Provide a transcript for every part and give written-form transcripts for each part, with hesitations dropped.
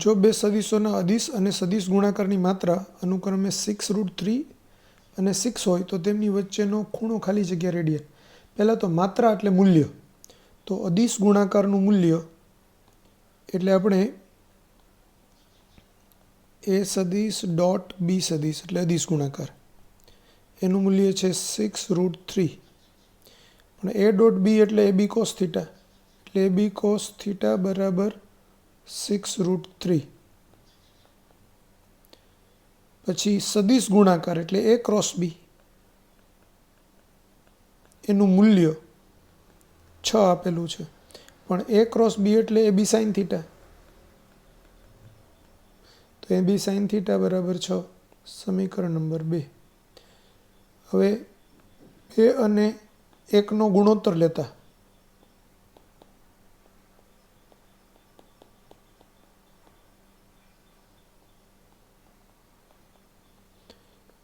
જો બે સદિશોના અદિશ અને સદિશ ગુણાકારની માત્રા અનુક્રમે 6√3 અને 6 હોય તો તેમની વચ્ચેનો ખૂણો ખાલી જગ્યા રેડિયન. પહેલાં તો માત્રા એટલે મૂલ્ય. તો અદિશ ગુણાકારનું મૂલ્ય એટલે આપણે એ સદિશ ડોટ બી સદિશ એટલે અદિશ ગુણાકાર, એનું મૂલ્ય છે 6√3. પણ એ ડોટ બી એટલે એ બી કોસ થીટા, એટલે એ બી કોસ થીટા બરાબર 6√3. પછી સદિશ ગુણાકાર એટલે એ ક્રોસ બી, એનું મૂલ્ય 6 આપેલું છે. પણ એ ક્રોસ બી એટલે એ બી સાઇન થીટા, તો એ બી સાઇન થીટા બરાબર 6. સમીકરણ નંબર 2. હવે 2 અને 1નો ગુણોત્તર લેતા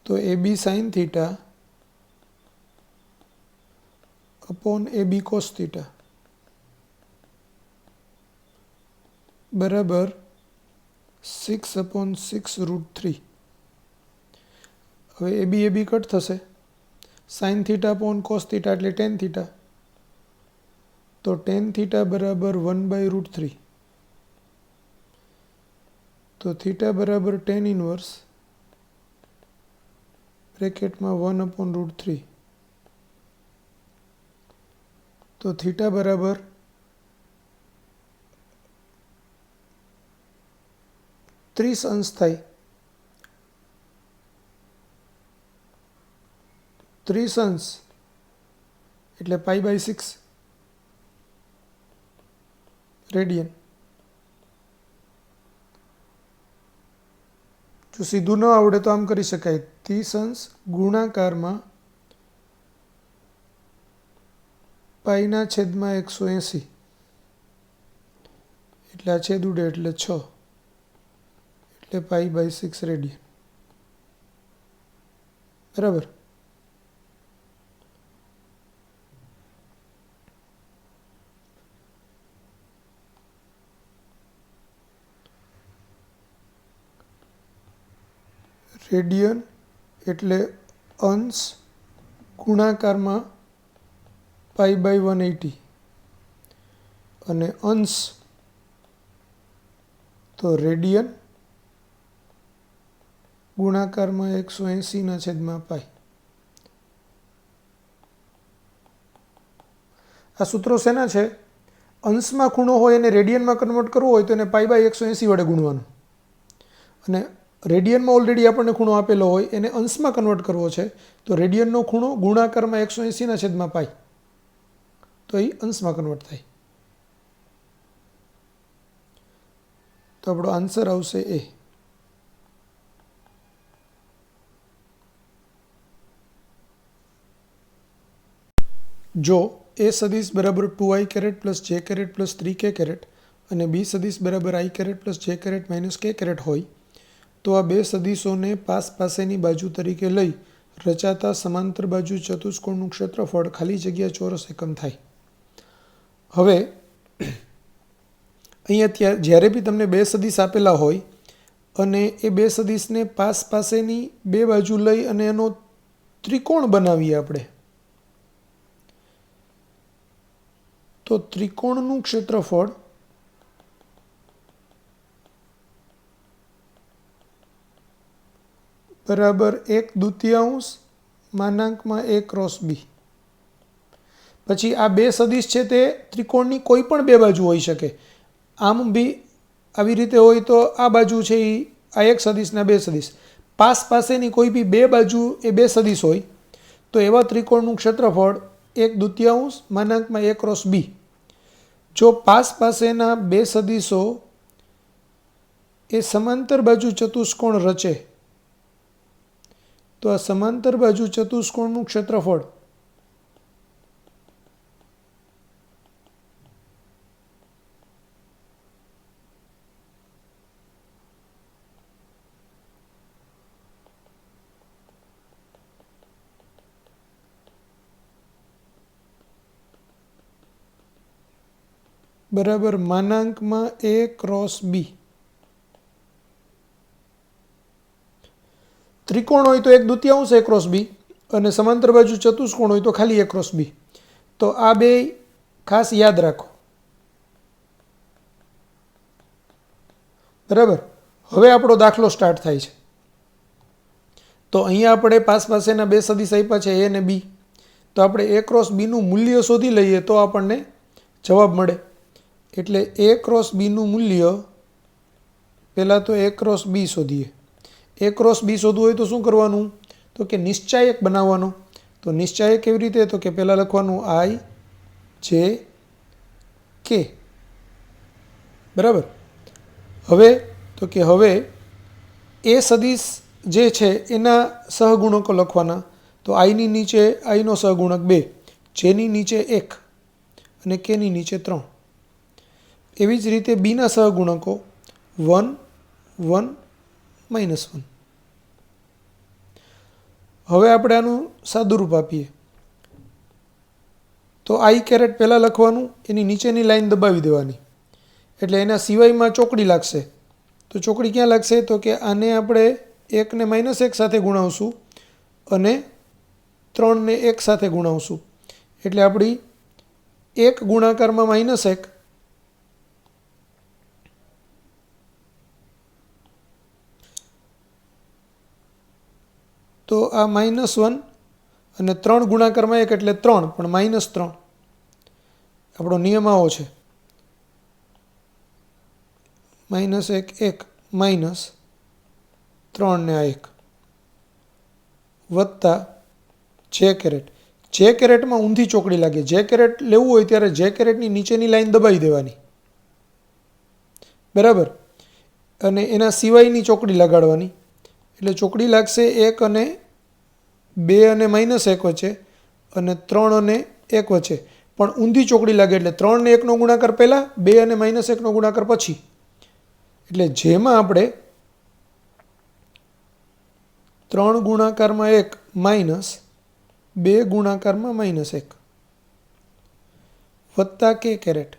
તો એ બી સાઇન થીટા અપોન એ બી કોસ થીટા બરાબર 6/6√3. હવે એ બી કટ થશે. Sine theta upon cos theta એટલે ટેન થીટા, તો ટેન થીટા બરાબર 1/√3. તો થીટા બરાબર ટેન ઇનવર્સ બ્રેકેટમાં 1/√3. તો થીટા બરાબર 30 અંશ થાય. 30 અંશ એટલે π/6 રેડિયન. જો સીધું ન આવડે તો આમ કરી શકાય, 30 અંશ ગુણાકારમાં π/180 એટલે આ છેદ ઉડે એટલે 6 એટલે π/6 રેડિયન. બરાબર. રેડિયન એટલે અંશ ગુણાકારમાં π/180 અને અંશ તો રેડિયન ગુણાકારમાં 180/π. આ સૂત્રો શેના છે? અંશમાં ખૂણો હોય એને રેડિયનમાં કન્વર્ટ કરવો હોય તો એને π/180 વડે ગુણવાનું, અને રેડિયનમાં ઓલરેડી આપણને ખૂણો આપેલો હોય એને અંશમાં કન્વર્ટ કરવો છે તો રેડિયનનો ખૂણો ગુણાકારમાં 180/π, તો એ અંશમાં કન્વર્ટ થાય. તો આપણો આન્સર આવશે એ. જો એ સદિશ બરાબર 2i કેરેટ પ્લસ જે કેરેટ પ્લસ 3k કેરેટ અને બી સદિશ બરાબર i કેરેટ પ્લસ જે કેરેટ માઇનસ k કેરેટ હોય તો આ બે સદિશોને પાસેની બાજુ તરીકે લઈ રચાતા સમાંતર બાજુ ચતુષ્કોણનું ક્ષેત્રફળ ખાલી જગ્યા ચોરસ એકમ થાય. હવે અહીંયા જ્યારે બી તમને બે સદિશ આપેલા હોય અને એ બે સદિશને પાસેની બે બાજુ લઈ અને એનો ત્રિકોણ બનાવીએ આપણે, તો ત્રિકોણનું ક્ષેત્રફળ બરાબર 1/2 a ક્રોસ બી. પછી આ બે સદિશ છે તે ત્રિકોણની કોઈ પણ બે બાજુ હોઈ શકે. આમ બી આવી રીતે હોય તો આ બાજુ છે એ આ એક સદિશના બે સદિશ, પાસેની કોઈ બી બે બાજુ એ બે સદિશ હોય તો એવા ત્રિકોણનું ક્ષેત્રફળ 1/2 a ક્રોસ બી. જો પાસેના બે સદિશો એ સમાંતર બાજુ ચતુષ્કોણ રચે તો આ સમાંતર બાજુ ચતુષ્કોણનું ક્ષેત્રફળ બરાબર -a ક્રોસ બી. ત્રિકોણ હોય તો 1/2 A ક્રોસ બી અને સમાંતર બાજુ ચતુષ્કોણ હોય તો ખાલી A ક્રોસ બી. તો આ બે ખાસ યાદ રાખો. બરાબર. હવે આપણો દાખલો સ્ટાર્ટ થાય છે. તો અહીંયા આપણે પાસેના બે સદિશ આપ્યા છે A અને B. તો આપણે A ક્રોસ બીનું મૂલ્ય શોધી લઈએ તો આપણને જવાબ મળે. એટલે A ક્રોસ બીનું મૂલ્ય પહેલાં તો A ક્રોસ બી શોધીએ. A ક્રોસ બી શોધવું હોય તો શું કરવાનું? તો કે નિશ્ચાયક બનાવવાનો. તો નિશ્ચાયક કેવી રીતે? તો કે પહેલાં લખવાનું I J K. બરાબર. હવે તો કે હવે એ સદિશ જે છે એના સહગુણકો લખવાના. તો આઈની નીચે આઈનો સહગુણક 2, જેની નીચે 1 અને કેની નીચે 3. એવી જ રીતે બીના સહગુણકો 1 1 -1. હવે આપણે આનું સાદુરૂપ આપીએ. તો આઈ કેરેટ પહેલાં લખવાનું, એની નીચેની લાઈન દબાવી દેવાની. એટલે એના સિવાયમાં ચોકડી લાગશે. તો ચોકડી ક્યાં લાગશે? તો કે આને આપણે 1 ને -1 સાથે ગુણાવશું અને 3 ને 1 સાથે ગુણાવશું. એટલે આપણી 1 ગુણાકારમાં -1, તો આ -1 અને 3 ગુણાકારમાં 1 એટલે 3, પણ -3. આપણો નિયમ આવો છે. -1 1 -3 ને આ 1 વત્તા જે કેરેટ. જે કેરેટમાં ઊંધી ચોકડી લાગે. જે કેરેટ લેવું હોય ત્યારે જે કેરેટની નીચેની લાઈન દબાવી દેવાની. બરાબર. અને એના સિવાયની ચોકડી લગાડવાની. એટલે ચોકડી લાગશે 1 અને 2 અને -1 વચ્ચે અને 3 અને 1 વચ્ચે. પણ ઊંધી ચોકડી લાગે એટલે 3 ને 1નો ગુણાકાર પહેલાં, 2 અને -1નો ગુણાકાર પછી. એટલે જેમાં આપણે 3 ગુણાકારમાં 1 માઇનસ 2 ગુણાકારમાં -1 વત્તા કે કેરેટ.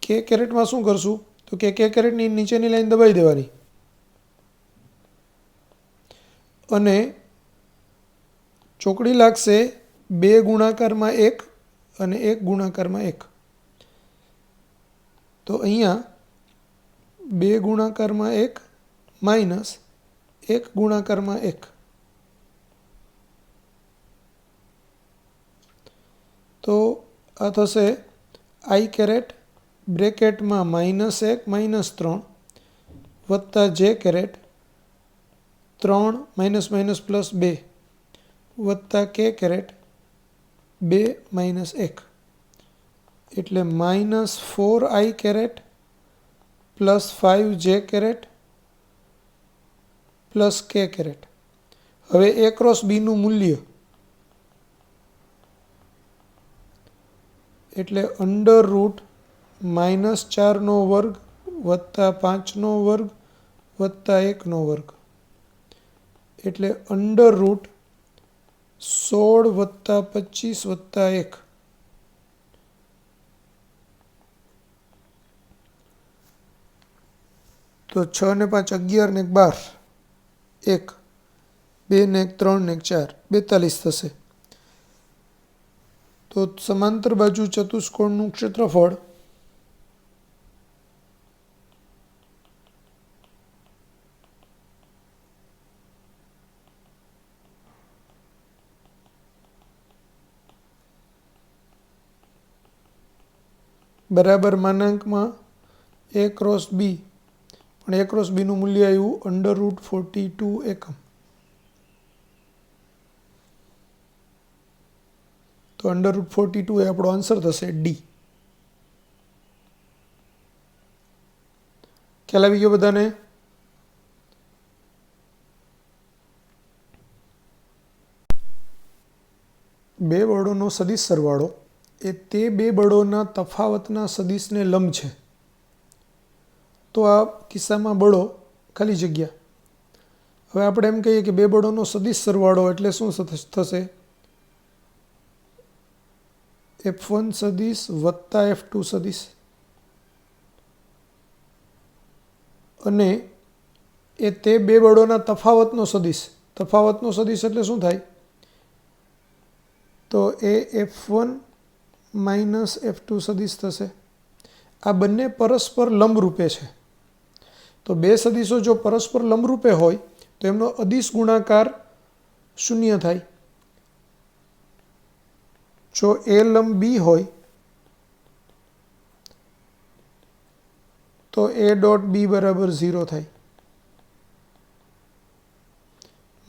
કે કેરેટમાં શું કરશું? તો કે કેરેટની નીચેની લાઈન દબાવી દેવાની અને ચોકડી લાગશે 2 ગુણાકારમાં 1 અને 1 ગુણાકારમાં 1. તો અહીંયા 2 ગુણાકારમાં 1 માઇનસ 1 ગુણાકારમાં 1. તો આ થશે આઈ કેરેટ બ્રેકેટમાં -1 -3 વત્તા જે કેરેટ 3 --2 વત્તા કે કેરેટ 2 -1. એટલે -4i caret plus 5j caret plus K caret. હવે A ક્રોસ બીનું મૂલ્ય એટલે √-4² વત્તા 5² વત્તા 1². એટલે √16 વત્તા 25 વત્તા 1. તો 6 ને 5 11 ને 12, 1 2 ને 3 ને 4 42 થશે. તો સમાંતર બાજુ ચતુષ્કોણનું ક્ષેત્રફળ બરાબર માનાંકમાં A ક્રોસ બી, પણ A ક્રોસ બીનું મૂલ્ય આવ્યું √42 એકમ. તો √42 એ આપણો આન્સર થશે ડી. ખ્યાલ આવી ગયો બધાને? બે બળોનો સદિશ સરવાળો એ તે બે બળોના તફાવતના સદિશને લંબ છે. તો આ કિસ્સામાં બળો ખાલી જગ્યા. હવે આપણે એમ કહીએ કે બે બળોનો સદિશ સરવાળો એટલે શું થશે? F1 સદિશ વત્તા F2 સદિશ અને એ તે બે બળોના તફાવતનો સદિશ. તફાવતનો સદિશ એટલે શું થાય? તો એ F1 માઇનસ F2 સદિશ થશે. આ બંને પરસ્પર લંબરૂપે છે. તો બે સદિશો જો પરસ્પર લંબરૂપે હોય તો એમનો અદિશ ગુણાકાર 0 થાય. જો એ લંબ બી હોય તો એ ડોટ બી બરાબર 0 થાય.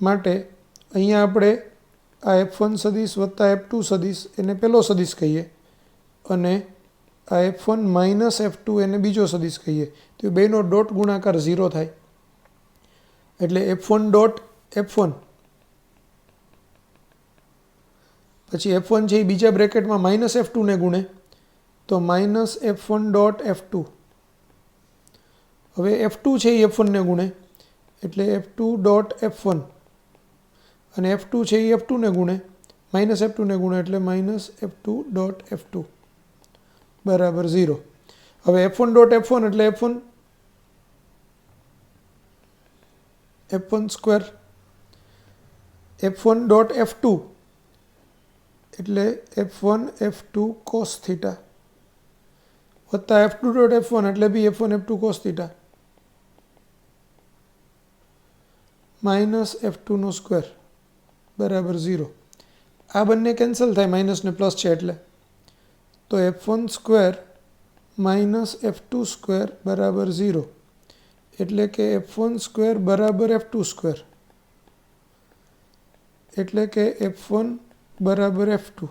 માટે અહીંયા આપણે આ F1 સદિશ વત્તા F2 સદિશ એને પહેલો સદિશ કહીએ અને આ F1 માઇનસ F2 એને બીજો સદિશ કહીએ. તો બેનો ડોટ ગુણાકાર 0 થાય. એટલે F1 ડોટ F1 પછી F1 છે એ બીજા બ્રેકેટમાં માઇનસ F2 ને ગુણે તો માઇનસ F1 ડોટ F2. હવે F2 છે એ F1 ને ગુણે એટલે F2 ડોટ F1 અને F2 છે એ F2 ને ગુણે માઇનસ F2 ને ગુણે એટલે માઇનસ F2 ડોટ F2 બરાબર 0. હવે F1 ડોટ F1 એટલે F1 square. F1 dot F2 એટલે F1 F2 cos થીટા વત્તા F2 ડોટ F1 એટલે બી F1 F2 cos theta minus F2 નો સ્ક્વેર બરાબર 0. આ બંને કેન્સલ થાય, માઇનસ ને પ્લસ છે એટલે. તો F1 square minus F2 square બરાબર 0. એટલે કે F1 સ્ક્વેર બરાબર F2 સ્ક્વેર. એટલે કે F1 બરાબર F2.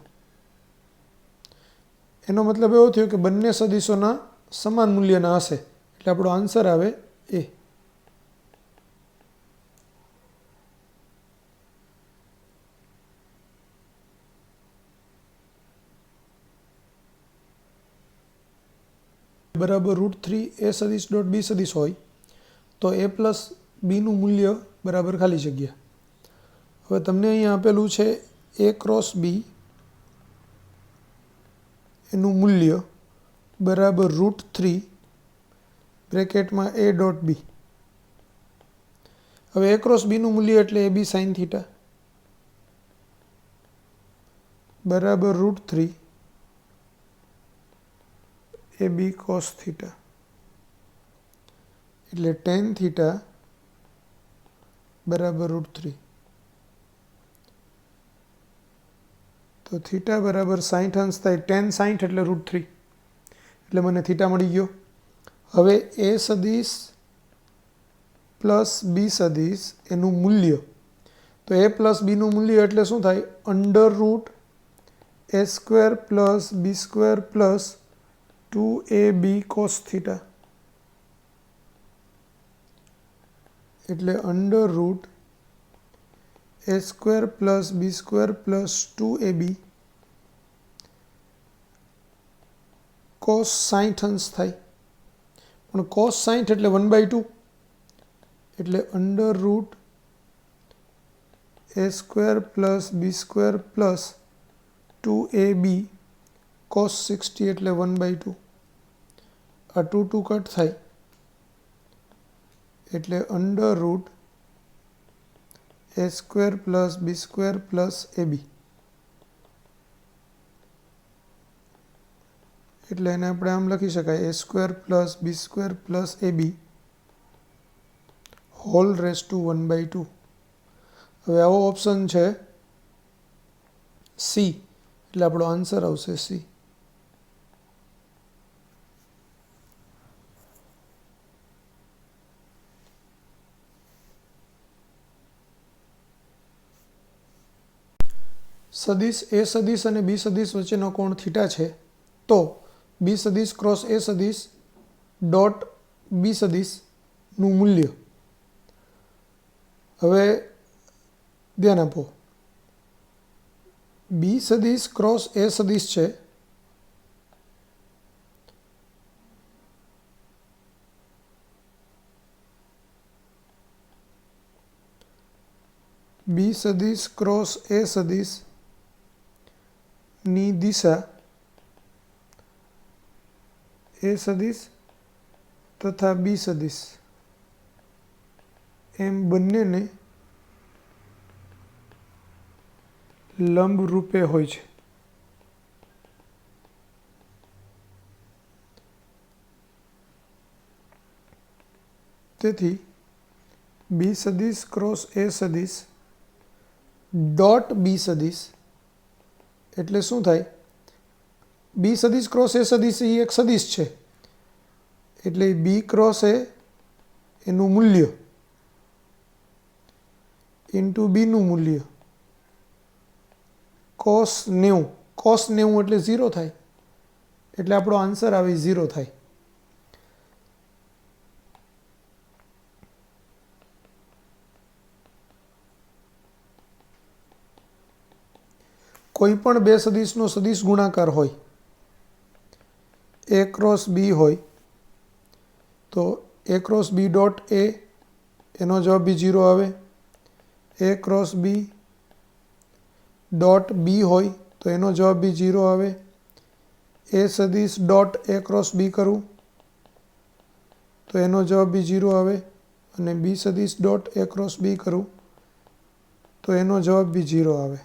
એનો મતલબ એવો થયો કે બંને સદિશોના સમાન મૂલ્યના હશે. એટલે આપણો આન્સર આવે એ. બરાબર √3 એ સદિશ ડોટ બી સદિશ હોય તો એ પ્લસ બીનું મૂલ્ય બરાબર ખાલી જગ્યા. હવે તમને અહીંયા આપેલું છે એ ક્રોસ બી એનું મૂલ્ય બરાબર √3 બ્રેકેટમાં એ ડોટ બી. હવે એ ક્રોસ બીનું મૂલ્ય એટલે એ બી સાઇન થીટા બરાબર √3 એ બી કોસ થીટા એટલે ટેન થીટા બરાબર √3. તો થીટા બરાબર 60 અંશ થાય. ટેન 60 એટલે √3 એટલે મને થીટા મળી ગયો. હવે એ સદિશ પ્લસ બી સદિશ એનું મૂલ્ય, તો એ પ્લસ બીનું મૂલ્ય એટલે શું થાય? Under root A square plus B square plus 2ab cos theta એટલે under root A square plus B square plus 2ab cos 60 અંશ થાય. પણ cos 60 એટલે 1/2 એટલે under root A square plus B square plus 2ab cos 60 એટલે 1/2. આ 2 2 cut થાય એટલે under root A square plus B square plus ab એટલે એને આપણે આમ લખી શકાય A square plus B square plus ab whole raise to 1/2. હવે આવો ઓપ્શન છે સી એટલે આપણો આન્સર આવશે સી. સદિશ એ સદિશ અને બી સદિશ વચ્ચેનો કોણ થીટા છે તો બી સદિશ ક્રોસ એ સદિશ ડોટ બી સદિશનું મૂલ્ય. હવે ધ્યાન આપો, બી સદિશ ક્રોસ એ સદિશ છે બી સદિશ ક્રોસ એ સદિશ ની દિશા એ સદિશ તથા બી સદિશ એમ બંનેને લંબ રૂપે હોય છે. તેથી બી સદિશ ક્રોસ એ સદિશ ડોટ બી સદિશ એટલે શું થાય? બી સદિશ ક્રોસ એ સદિશ એ એક સદિશ છે એટલે બી ક્રોસ એ એનું મૂલ્ય ઇન્ટુ બીનું મૂલ્ય cos 90. cos 90 એટલે 0 થાય એટલે આપણો આન્સર આવે 0 થાય. કોઈ પણ બે સદિશનો સદિશ ગુણાકાર હોય, એ ક્રોસ બી હોય તો એ ક્રોસ બી ડોટ એ એનો જવાબ બી 0 આવે. એ ક્રોસ બી ડોટ બી હોય તો એનો જવાબ બી 0 આવે. એ સદિશ ડોટ એ ક્રોસ બી કરું તો એનો જવાબ બી 0 આવે અને બી સદિશ ડોટ એ ક્રોસ બી કરું તો એનો જવાબ બી 0 આવે.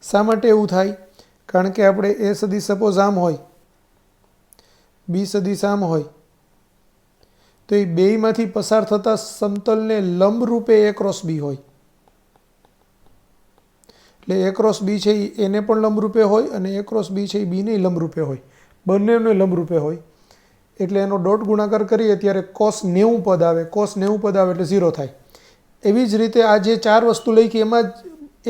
શા માટે એવું થાય? કારણ કે આપણે એ સદિશ સપોઝ આમ હોય, બી સદિશ આમ હોય તો એ બેયમાંથી પસાર થતા સમતલને લંબ રૂપે એ ક્રોસ બી હોય. એટલે એ ક્રોસ બી છે એને પણ લંબ રૂપે હોય અને એ ક્રોસ બી છે એ બીને લંબ રૂપે હોય, બંનેને લંબ રૂપે હોય. એટલે એનો ડોટ ગુણાકાર કરીએ ત્યારે cos 90 પદ આવે. cos 90 પદ આવે એટલે 0 થાય. એવી જ રીતે આ જે ચાર વસ્તુ લખી એમાં જ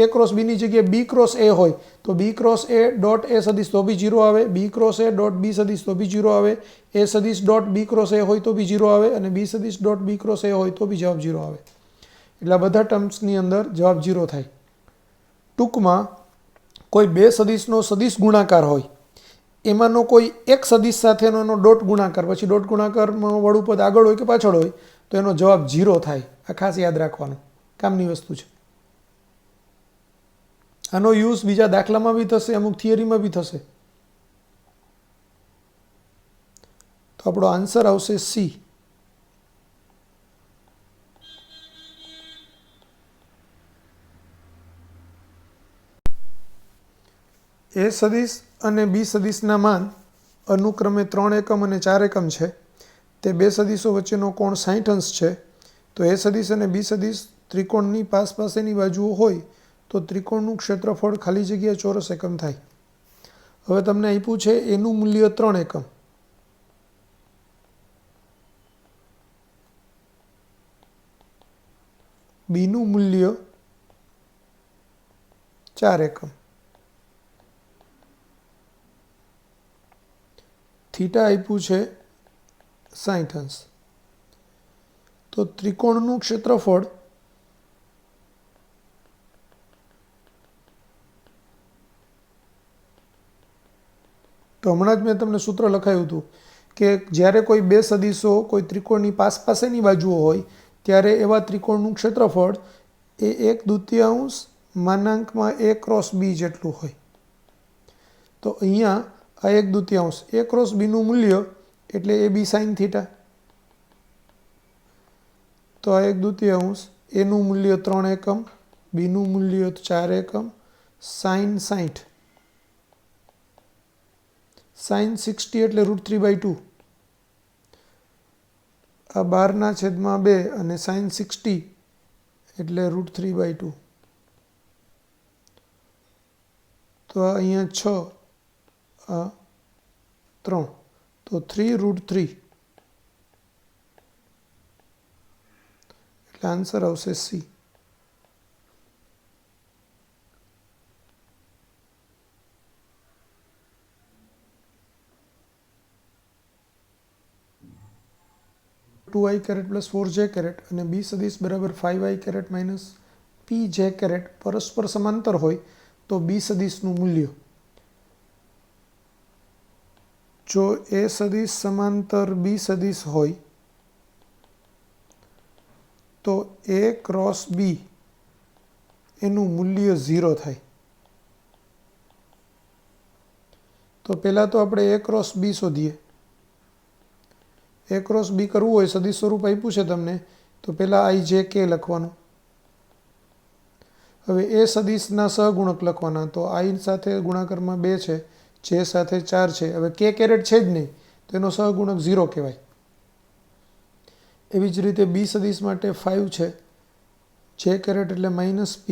એ ક્રોસ બીની જગ્યાએ બી ક્રોસ એ હોય તો બી ક્રોસ એ ડોટ એ સદિશ તો બી 0 આવે. બી ક્રોસ એ ડોટ બી સદિશ તો બી 0 આવે. એ સદિશ ડોટ બી ક્રોસ એ હોય તો બી 0 આવે અને બી સદિશ ડોટ બી ક્રોસ એ હોય તો બી જવાબ 0 આવે. એટલે આ બધા ટર્મ્સની અંદર જવાબ 0 થાય. ટૂંકમાં કોઈ બે સદિશનો સદિશ ગુણાકાર હોય, એમાંનો કોઈ એક સદિશ સાથેનો એનો ડોટ ગુણાકાર, પછી ડોટ ગુણાકારમાં વાળું પદ આગળ હોય કે પાછળ હોય તો એનો જવાબ 0 થાય. આ ખાસ યાદ રાખવાનું, કામની વસ્તુ છે. આનો યુઝ બીજા દાખલામાં બી થશે, અમુક થિયરીમાં બી થશે. તો આપણો આન્સર આવશે સી. એ સદિશ અને બી સદિશના માન અનુક્રમે 3 એકમ અને 4 એકમ છે. તે બે સદિશો વચ્ચેનો કોણ 60 અંશ છે. તો એ સદિશ અને બી સદિશ ત્રિકોણની પાસેની બાજુઓ હોય તો ત્રિકોણનું ક્ષેત્રફળ ખાલી જગ્યા ચોરસ એકમ થાય. હવે તમને આપ્યું છે એનું મૂલ્ય 3 એકમ, બીનું મૂલ્ય 4 એકમ, થીટા આપ્યું છે 60 અંશ. તો ત્રિકોણનું ક્ષેત્રફળ તો હમણાં જ મેં તમને સૂત્ર લખાયું હતું કે જ્યારે કોઈ બે સદિશો કોઈ ત્રિકોણની પાસેની બાજુઓ હોય ત્યારે એવા ત્રિકોણનું ક્ષેત્રફળ એ 1/2 માનાંકમાં એ ક્રોસ બી જેટલું હોય. તો અહીંયા આ 1/2 એ ક્રોસ બીનું મૂલ્ય એટલે એ બી સાઇન થીટા. તો આ 1/2 એનું મૂલ્ય 3 એકમ, બીનું મૂલ્ય 4 એકમ, સાઇન 60. સાઇન 60 એટલે √3/2. આ 12/2 અને સાઇન 60 એટલે √3/2. તો અહીંયા 6, આ 3, તો 3√3 એટલે આન્સર આવશે સી. ટુ આઈ કેરેટ પ્લસ 4 જે કેરેટ અને બી સદિશ બરાબર 5i કેરેટ માઇનસ પી જે કેરેટ પરસ્પર સમાંતર હોય તો બી સદિશનું મૂલ્ય. જો એ સદિશ સમાંતર બી સદિશ હોય તો એ ક્રોસ બી એનું મૂલ્ય 0 થાય. તો પહેલાં તો આપણે એ ક્રોસ બી શોધીએ. એ ક્રોસ બી કરવું હોય, સદિશ સ્વરૂપ આપ્યું છે તમને તો પહેલાં આઈ જે કે લખવાનું. હવે એ સદિશના સહગુણક લખવાના. તો આઈ સાથે ગુણાકારમાં 2 છે, જે સાથે 4 છે. હવે કે કેરેટ છે જ નહીં, તો એનો સહગુણક 0 કહેવાય. એવી જ રીતે બી સદિશ માટે 5 છે, જે કેરેટ એટલે -p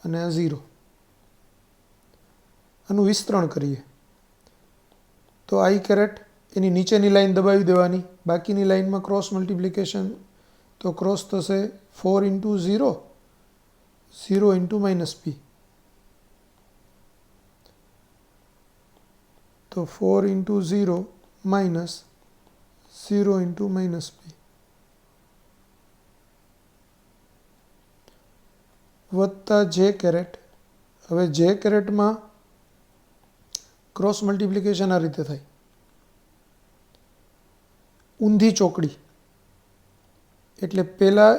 અને આ 0. આનું વિસ્તરણ કરીએ તો આઈ કેરેટ એની નીચેની લાઈન દબાવી દેવાની, બાકીની લાઈનમાં ક્રોસ મલ્ટિપ્લિકેશન, તો ક્રોસ થશે 4 × 0, 0 × -p. તો 4 × 0 માઇનસ 0 × -p વત્તા જે કેરેટ. હવે જે કેરેટમાં ક્રોસ મલ્ટિપ્લિકેશન આ રીતે થાય, ઊંધી ચોકડી, એટલે પહેલાં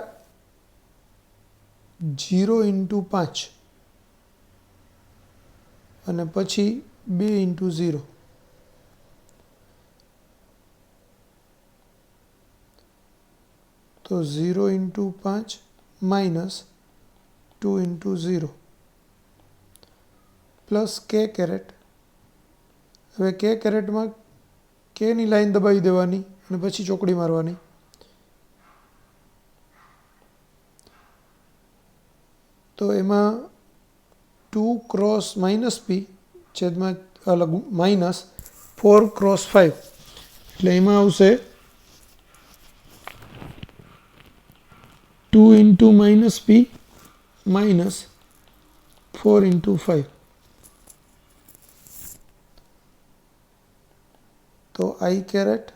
0 × 5 અને પછી 2 × 0. તો 0 × 5 માઇનસ 2 × 0 પ્લસ કે કેરેટ. હવે કે કેરેટમાં કેની લાઈન દબાવી દેવાની અને પછી ચોકડી મારવાની. તો એમાં 2 ક્રોસ -p છેદમાં માઇનસ 4 ક્રોસ 5, એટલે એમાં આવશે 2 × -p માઇનસ 4 × 5. તો આઈ કેરેટ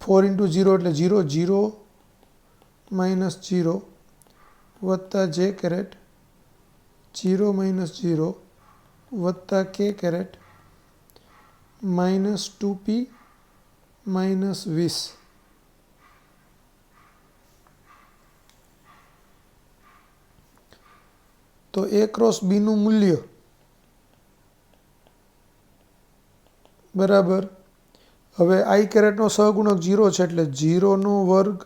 4 × 0 એટલે 0, 0 - 0 વત્તા જે કેરેટ 0 - 0 વત્તા કે કેરેટ -2p -20. તો એ ક્રોસ બીનું મૂલ્ય બરાબર. હવે આઈ કેરેટનો સહગુણક 0 છે, એટલે 0²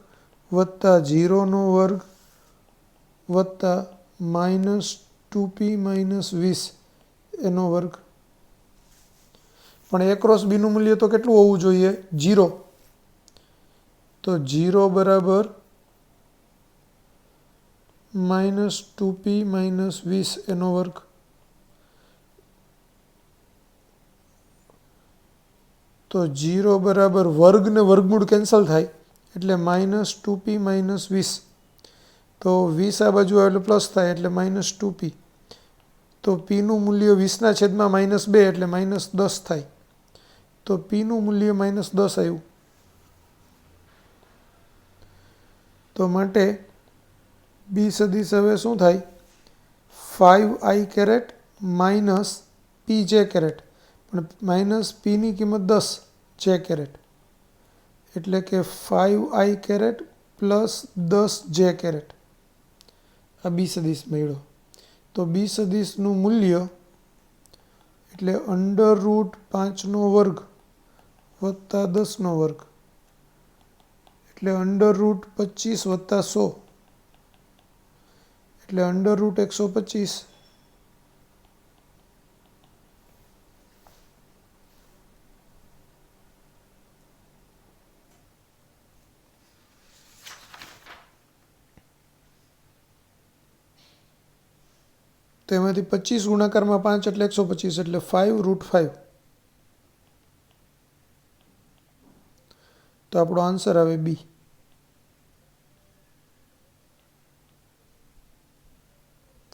વત્તા 0² વત્તા -2p -20 એનો વર્ગ. પણ એ ક્રોસ બીનું મૂલ્ય તો કેટલું હોવું જોઈએ? 0. તો 0 બરાબર -2p -20 એનો વર્ગ. તો 0 બરાબર વર્ગ ને વર્ગમૂળ કેન્સલ થાય, એટલે -2p -20. તો 20 આ બાજુ આવે એટલે પ્લસ થાય, એટલે -2p. તો પીનું મૂલ્ય 20/-2 એટલે -10 થાય. તો પીનું મૂલ્ય -10 આવ્યું. તો માટે બી સદિશ હવે શું થાય? 5i કેરેટ માઇનસ પી જે કેરેટ, પણ માઇનસ પીની કિંમત 10 જે કેરેટ, એટલે કે 5i કેરેટ પ્લસ 10 જે કેરેટ. આ બી સદિશ મળ્યો. તો બી સદિશનું મૂલ્ય એટલે √5² વત્તા 10², એટલે √25 વત્તા 100, એટલે √125. તો એમાંથી 25 ગુણાકારમાં 5 એટલે 125, એટલે 5√5. તો આપણો આન્સર આવે બી.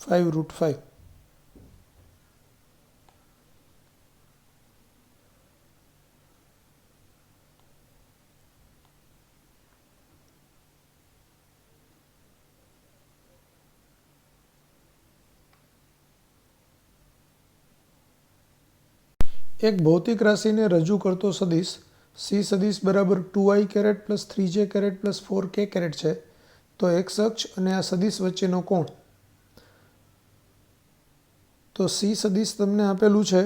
√5. એક ભૌતિક રાશિને રજૂ કરતો સદિશ સી સદિશ બરાબર 2i caret plus 3j caret plus 4k caret છે. તો એક્સ અક્ષ અને આ સદિશ વચ્ચેનો કોણ. તો સી સદિશ તમને આપેલું છે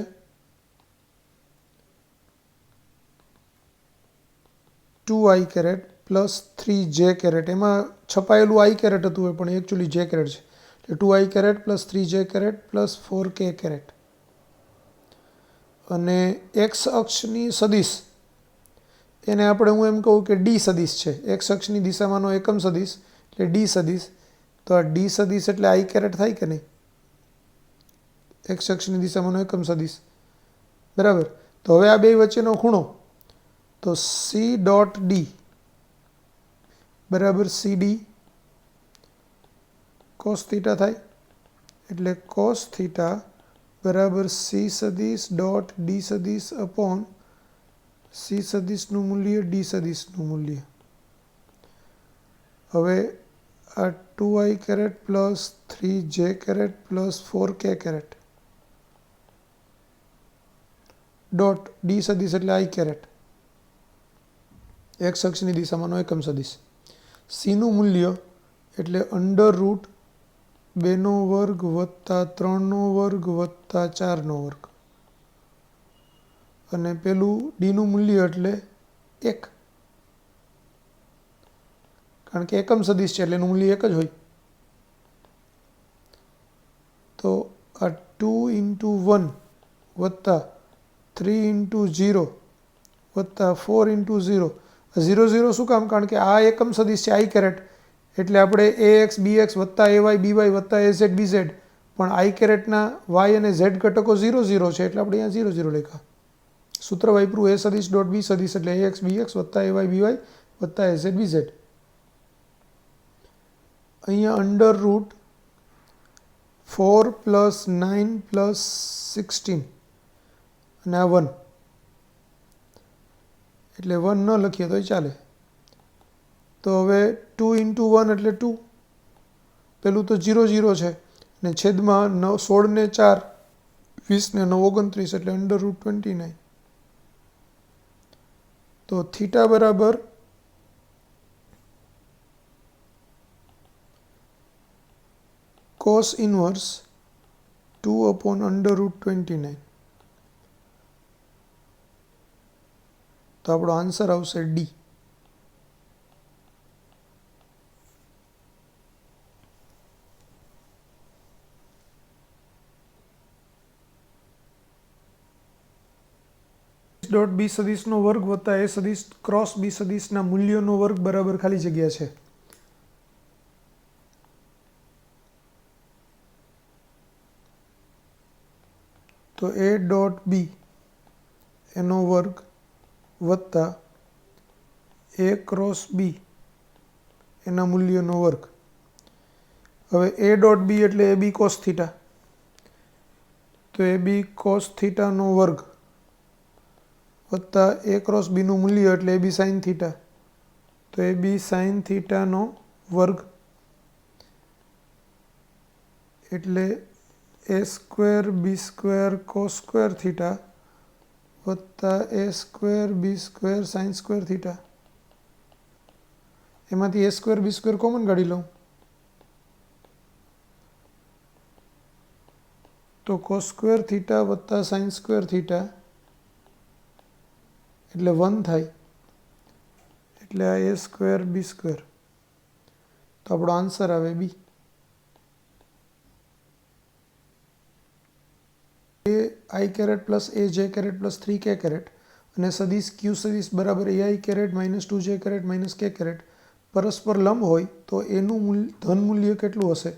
2i caret plus 3j caret, એમાં છપાયેલું આઈ કેરેટ હતું પણ એકચ્યુઅલી જે કેરેટ છે, એટલે 2i caret plus 3j caret plus 4k caret. અને એક્સ અક્ષની સદિશ એને આપણે હું એમ કહું કે ડી સદિશ છે. એક્સ અક્ષની દિશામાંનો એકમ સદિશ એટલે ડી સદિશ. તો આ ડી સદિશ એટલે આઈ કેરેટ થાય કે નહીં? એક્સ અક્ષની દિશામાંનો એકમ સદિશ, બરાબર. તો હવે આ બે વચ્ચેનો ખૂણો, તો સી ડોટ ડી બરાબર સીડી કોસ થીટા થાય. એટલે કોસ થીટા બરાબર સી સદિશ ડોટ ડી સદિશ અપોન સી સદિશનું મૂલ્ય ડી સદિશનું મૂલ્ય. હવે આ 2i caret plus 3j caret plus 4k caret dot D સદિશ એટલે આઈ કેરેટ, એક્સ અક્ષની દિશામાંનો એકમ સદિશ. સીનું મૂલ્ય એટલે અંડર રૂટ 2નો વર્ગ વત્તા 3નો વર્ગ વત્તા 4નો વર્ગ. અને પેલું ડીનું મૂલ્ય એટલે 1, કારણ કે એકમ સદિશ છે એટલે એનું મૂલ્ય 1 જ હોય. તો આ 2 into 1 વત્તા 3 into 0 વત્તા 4 into 0. 0 0 શું કામ? કારણ કે આ એકમ સદિશ છે આઈ કેરેટ, એટલે આપણે ax bx વત્તા ay by વત્તા az bz, પણ આઈ કેરેટના y અને z ઘટકો 0 0 છે એટલે આપણે અહીંયા 0 0 લખ્યા. સૂત્ર વાપર્યું a સદિશ ડોટ b સદિશ એટલે ax bx વત્તા ay by વત્તા az bz. અહીંયા અંડર રૂટ 4 પ્લસ 9 પ્લસ 16 અને આ 1, એટલે 1 ન લખીએ તોય ચાલે. તો હવે 2 into 1 એટલે 2, પેલું તો 0 0 છે ને છેદમાં 16 ને 4 20 ને 9 29 એટલે અંડર રૂટ 29. તો થીટા બરાબર cos inverse 2 upon under route 29. તો આપણો આન્સર આવશે ડી. ડોટ બી સદિશનો વર્ગ વત્તા એ સદિશ ક્રોસ બી સદિશના મૂલ્યોનો વર્ગ બરાબર ખાલી જગ્યા છે. તો એ ડોટ બી એનો વર્ગ વત્તા એ ક્રોસ બી એના મૂલ્યનો વર્ગ. હવે એ ડોટ બી એટલે એ બી કોસ થીટા, તો એ બી કોસ થીટાનો વર્ગ વત્તા એ ક્રોસ બીનું મૂલ્ય એટલે એ બી સાઇન થીટા, તો એ બી સાઇન થીટાનો વર્ગ એટલે એ સ્ક્વેર બી સ્ક્વેર કોસ સ્ક્વેર થીટા વત્તા એ સ્ક્વેર બી સ્ક્વેર સાઇન સ્ક્વેર થીટા. એમાંથી એ સ્ક્વેર બી સ્ક્વેર કોમન કાઢી લઉં તો કોસ સ્ક્વેર થીટા વત્તા સાઇન સ્ક્વેર થીટા એટલે 1 થાય, એટલે આ એ સ્ક્વેર બી સ્ક્વેર. તો આપણો આન્સર આવે બી. એ આઈ કેરેટ પ્લસ એ જે કેરેટ પ્લસ 3k કેરેટ અને સદિશ ક્યુ સદિશ બરાબર ai caret minus 2j caret minus k caret પરસ્પર લંબ હોય તો એનું ધન મૂલ્ય કેટલું હશે?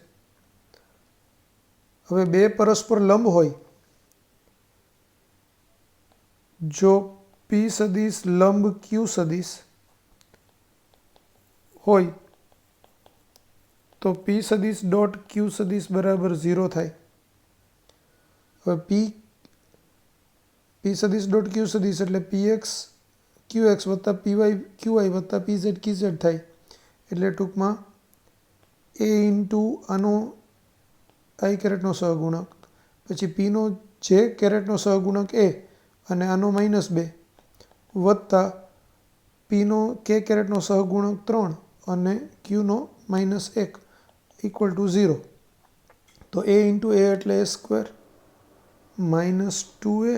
હવે બે પરસ્પર લંબ હોય, જો પી સદિશ લંબ ક્યુ સદિશ હોય તો પી સદિશ ડોટ ક્યુ સદિશ બરાબર 0 થાય. હવે પી સદિશ ડોટ ક્યુ સદિશ એટલે px qx વત્તા py qy વત્તા pz kz થાય. એટલે ટૂંકમાં એ ઇન્ટુ આનો આઈ કેરેટનો સહગુણક, પછી પીનો જે કેરેટનો સહગુણક એ અને આનો -2 વત્તા પીનો કે કેરેટનો સહગુણક 3 અને ક્યુનો -1 ઇક્વલ ટુ 0. તો એ ઇન્ટુ એ એટલે એ સ્ક્વેર -2a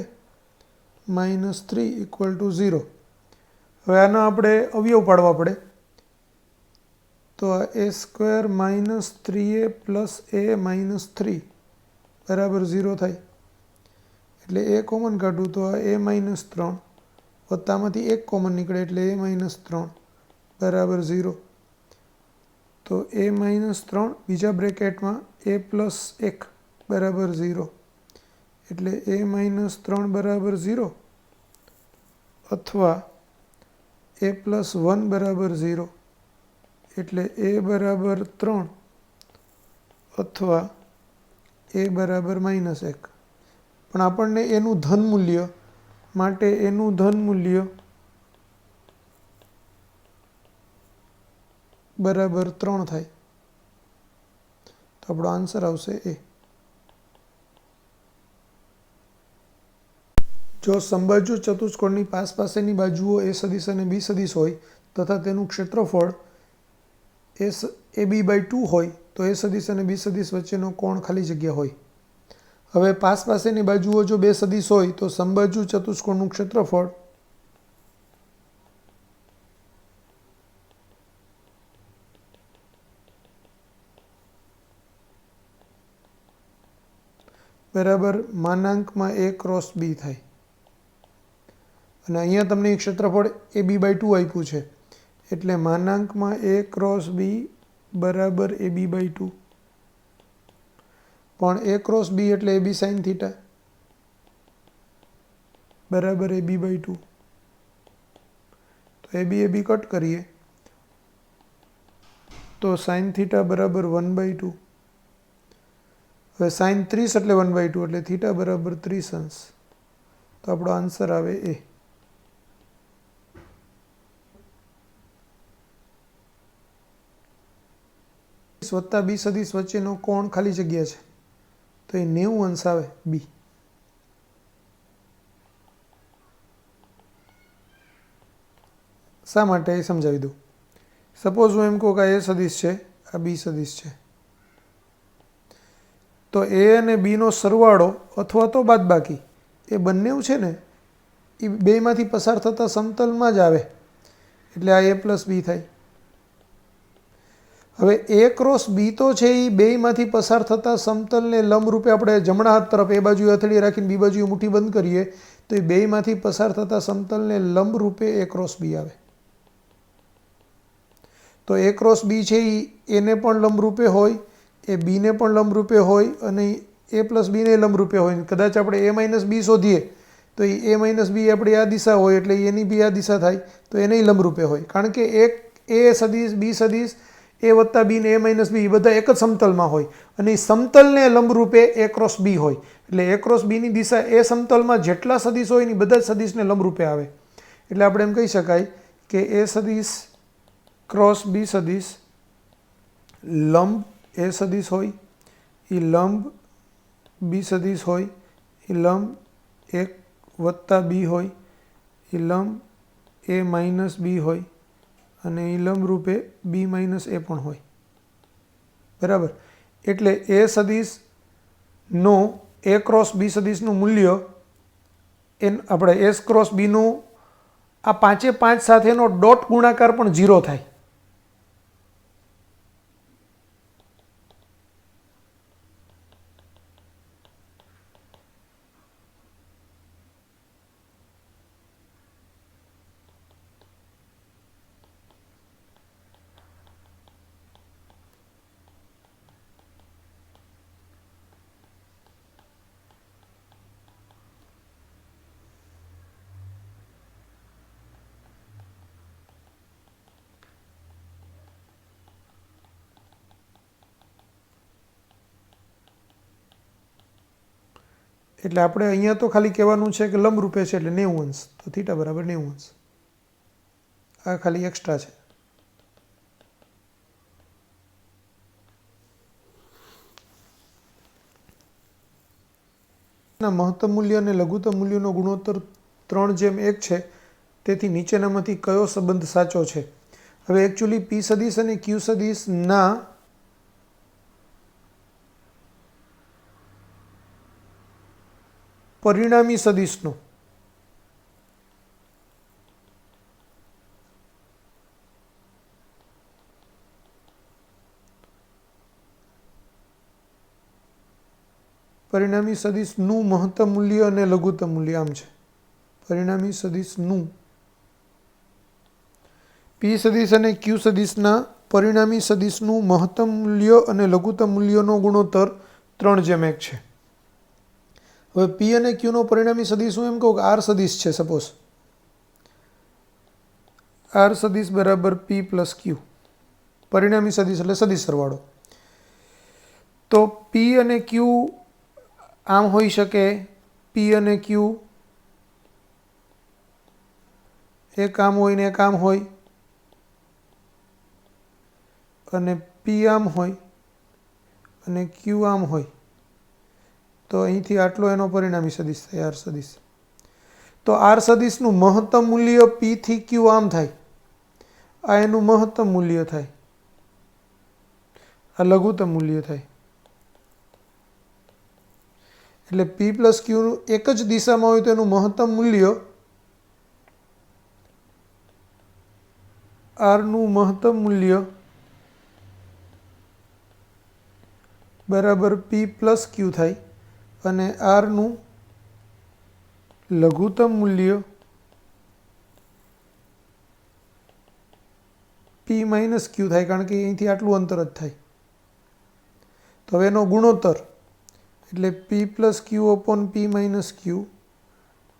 -3 ઇક્વલ ટુ 0. હવે આના આપણે અવયવ પાડવા પડે. तो आ a² - 3a + a - 3 बराबर 0 थाय। एटले a कॉमन काढूँ तो आ a - 3 वत्तामांथी 1 कॉमन निकळे एटले a - 3 बराबर 0। तो a - 3 बीजा ब्रेकेटमां a + 1 बराबर 0 एटले a - 3 बराबर 0 अथवा a + 1 बराबर 0 एटले a बराबर 3 अथवा a बराबर -1। पण आपणने एनुं धन मूल्य माटे एनुं धन मूल्य बराबर 3 थाय। तो आपणो आंसर आवशे ए। जो समबाजु चतुष्कोणनी पासेनी बाजुओ ए सदिश अने बी सदिश होय तथा तेनुं क्षेत्रफळ AB/2 होय तो ए सदिश अने बी सदिश वच्चेनो कोण खाली जग्या होय। हवे पासेनी बाजुओ जो बे सदिश होय तो समबाजु चतुष्कोणनुं क्षेत्रफळ बराबर मानांकमां a क्रॉस b थाय। અને અહીંયા તમને ક્ષેત્રફળ AB/2 આપ્યું છે એટલે માનાંકમાં a क्रॉस b બરાબર AB/2 પણ a क्रॉस b એટલે AB sin θ બરાબર AB/2। તો AB કટ કરીએ તો sin θ બરાબર 1/2। હવે sin 30 એટલે 1/2 એટલે θ બરાબર 30 અંશ। તો આપણો આન્સર આવે એ। વત્તા બી સદિશ વચ્ચેનો કોણ ખાલી જગ્યા છે તો એ 90 અંશ આવે બી। શા માટે એ સમજાવી દઉં। સપોઝ હું એમ કહું કે આ એ સદિશ છે આ બી સદિશ છે તો એ અને બીનો સરવાળો અથવા તો બાદબાકી એ બંને છે ને એ બેમાંથી પસાર થતા સમતલમાં જ આવે એટલે આ a + b થાય। હવે a क्रॉस b તો છે એ બેયમાંથી પસાર થતા સમતલને લંબરૂપે આપણે જમણા હાથ તરફ એ બાજુ હથેળી રાખીને બી બાજુ મુઠ્ઠી બંધ કરીએ તો એ બેયમાંથી પસાર થતા સમતલને લંબરૂપે a क्रॉस b આવે। તો a क्रॉस b છે એ એને પણ લંબરૂપે હોય એ બીને પણ લંબરૂપે હોય અને a + b ને લંબરૂપે હોય। કદાચ આપણે a - b શોધીએ તો એ a - b આપણી આ દિશા હોય એટલે એની બી આ દિશા થાય તો એને લંબરૂપે હોય કારણ કે એક a સદિશ બી સદિશ a વત્તા બી ને a - b એ બધા એક જ સમતલમાં હોય અને એ સમતલને લંબરૂપે a क्रॉस b હોય એટલે a क्रॉस b ની દિશા એ સમતલમાં જેટલા સદિશ હોય એની બધા જ સદિશને લંબરૂપે આવે। એટલે આપણે એમ કહી શકાય કે a સદિશ क्रॉस b સદિશ લંબ a સદિશ હોય એ લંબ બી સદિશ હોય એ લંબ 1 વત્તા b હોય એ લંબ a - b હોય અને એ લંબ રૂપે b - a પણ હોય બરાબર। એટલે એ સદિશનો a क्रॉस b સદિશનું મૂલ્ય આપણે s क्रॉस b નું આ 5 સાથેનો ડોટ ગુણાકાર પણ 0 થાય। એટલે આપણે અહીંયા તો ખાલી કહેવાનું છે કે લંબ રૂપે છે એટલે 90 અંશ તો θ બરાબર 90 અંશ આ ખાલી એક્સ્ટ્રા છે। મહત્તમ મૂલ્ય અને લઘુત્તમ મૂલ્યનો ગુણોત્તર 3:1 છે તેથી નીચેનામાંથી કયો સંબંધ સાચો છે। હવે એકચ્યુઅલી p સદિશ અને q સદિશના પરિણામી સદિશનો પરિણામી સદિશનું મહત્તમ મૂલ્ય અને લઘુત્તમ મૂલ્ય આમ છે. પરિણામી સદિશનું પી સદિશ અને ક્યુ સદિશના પરિણામી સદિશનું મહત્તમ મૂલ્ય અને લઘુત્તમ મૂલ્યનો ગુણોત્તર 3:1 છે. હવે પી અને ક્યુનો પરિણામી સદિશ હું એમ કહું કે આર સદિશ છે. સપોઝ આર સદિશ બરાબર પી પ્લસ ક્યુ, પરિણામી સદિશ એટલે સદિશ સરવાળો. તો પી અને ક્યુ આમ હોઈ શકે, પી અને ક્યુ એક આમ હોય ને એક આમ હોય, અને પી આમ હોય અને ક્યુ આમ હોય. તો અહીંથી આટલો એનો પરિણામી સદિશ થાય આર સદિશ. તો આર સદિશનું મહત્તમ મૂલ્ય પી થી ક્યુ આમ થાય, આ એનું મહત્તમ મૂલ્ય થાય, આ લઘુત્તમ મૂલ્ય થાય. એટલે પી પ્લસ ક્યુ એક જ દિશામાં હોય તો એનું મહત્તમ મૂલ્ય આરનું મહત્તમ મૂલ્ય બરાબર પી પ્લસ ક્યુ થાય, અને આરનું લઘુત્તમ મૂલ્ય પી માઇનસ ક્યુ થાય, કારણ કે અહીંથી આટલું અંતર જ થાય. તો હવે એનો ગુણોત્તર એટલે પી પ્લસ ક્યુ અપોન પી માઇનસ ક્યુ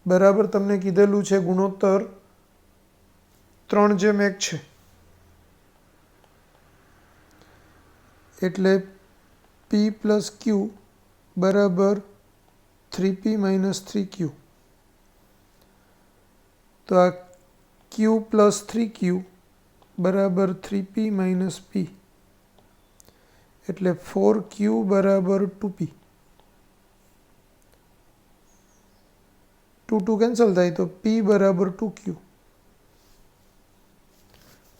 બરાબર તમને કીધેલું છે ગુણોત્તર 3:1 છે. એટલે પી પ્લસ ક્યુ બરાબર 3p માઇનસ 3q. તો આ ક્યુ પ્લસ 3q બરાબર 3p માઇનસ p, એટલે 4q બરાબર 2p. 2 કેન્સલ થાય તો p બરાબર 2q.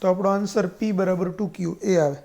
તો આપણો આન્સર p બરાબર 2q એ આવે.